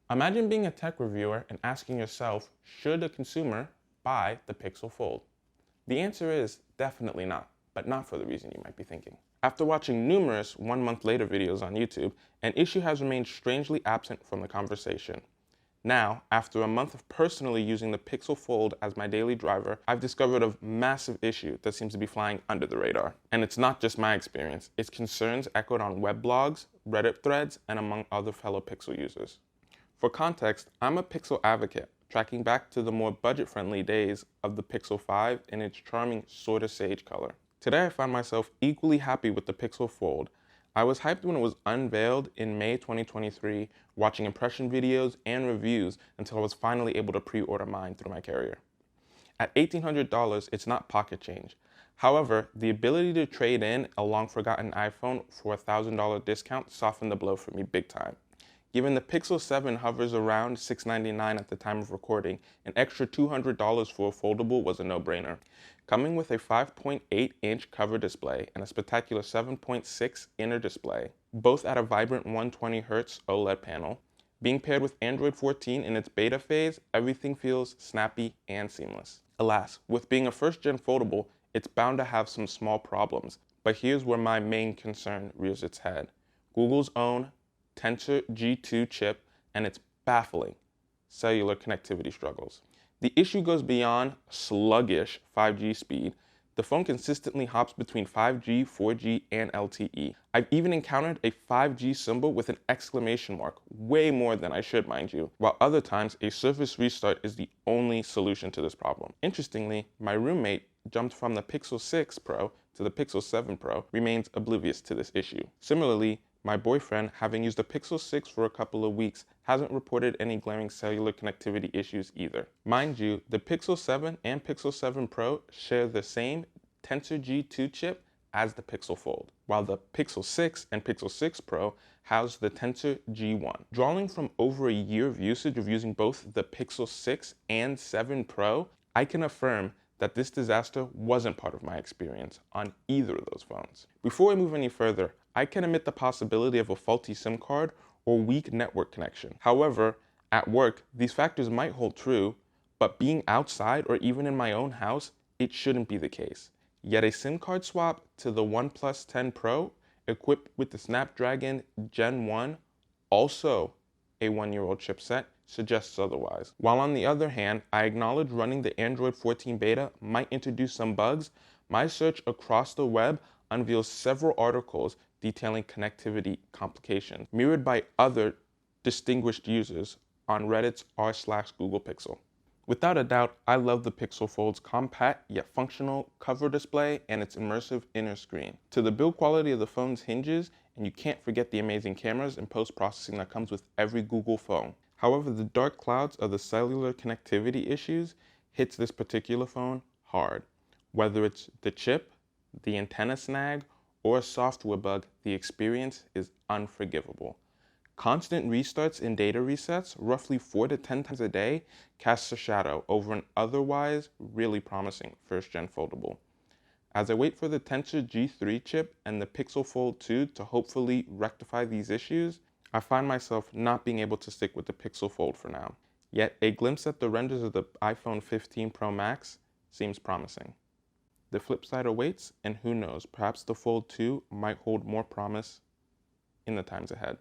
Imagine being a tech reviewer and asking yourself, should a consumer buy the Pixel Fold? The answer is definitely not, but not for the reason you might be thinking. After watching numerous 1 month later videos on YouTube, an issue has remained strangely absent from the conversation. Now, after a month of personally using the Pixel Fold as my daily driver, I've discovered a massive issue that seems to be flying under the radar. And it's not just my experience, it's concerns echoed on web blogs, Reddit threads, and among other fellow Pixel users. For context, I'm a Pixel advocate, tracking back to the more budget-friendly days of the Pixel 5 in its charming sorta sage color. Today I find myself equally happy with the Pixel Fold. I was hyped when it was unveiled in May 2023, watching impression videos and reviews until I was finally able to pre-order mine through my carrier. At $1,800, it's not pocket change. However, the ability to trade in a long-forgotten iPhone for a $1,000 discount softened the blow for me big time. Given the Pixel 7 hovers around $699 at the time of recording, an extra $200 for a foldable was a no-brainer. Coming with a 5.8-inch cover display and a spectacular 7.6 inner display, both at a vibrant 120Hz OLED panel, being paired with Android 14 in its beta phase, everything feels snappy and seamless. Alas, with being a first-gen foldable, it's bound to have some small problems, but here's where my main concern rears its head. Google's own Tensor G2 chip and its baffling cellular connectivity struggles. The issue goes beyond sluggish 5G speed. The phone consistently hops between 5G, 4G, and LTE. I've even encountered a 5G symbol with an exclamation mark, way more than I should, mind you, while other times a service restart is the only solution to this problem. Interestingly, my roommate jumped from the Pixel 6 Pro to the Pixel 7 Pro remains oblivious to this issue. Similarly, my boyfriend, having used the Pixel 6 for a couple of weeks, hasn't reported any glaring cellular connectivity issues either. Mind you, the Pixel 7 and Pixel 7 Pro share the same Tensor G2 chip as the Pixel Fold, while the Pixel 6 and Pixel 6 Pro house the Tensor G1. Drawing from over a year of usage of using both the Pixel 6 and 7 Pro, I can affirm that this disaster wasn't part of my experience on either of those phones. Before we move any further, I can admit the possibility of a faulty SIM card or weak network connection. However, at work, these factors might hold true, but being outside or even in my own house, it shouldn't be the case. Yet a SIM card swap to the OnePlus 10 Pro, equipped with the Snapdragon Gen 1, also a 1-year-old chipset, suggests otherwise. While on the other hand, I acknowledge running the Android 14 beta might introduce some bugs, my search across the web unveils several articles detailing connectivity complications, mirrored by other distinguished users on Reddit's r/Google Pixel. Without a doubt, I love the Pixel Fold's compact yet functional cover display and its immersive inner screen. To the build quality of the phone's hinges, and you can't forget the amazing cameras and post-processing that comes with every Google phone. However, the dark clouds of the cellular connectivity issues hits this particular phone hard. Whether it's the chip, the antenna snag, or a software bug, the experience is unforgivable. Constant restarts and data resets, roughly 4 to 10 times a day, casts a shadow over an otherwise really promising first-gen foldable. As I wait for the Tensor G3 chip and the Pixel Fold 2 to hopefully rectify these issues, I find myself not being able to stick with the Pixel Fold for now. Yet a glimpse at the renders of the iPhone 15 Pro Max seems promising. The flip side awaits, and who knows, perhaps the Fold 2 might hold more promise in the times ahead.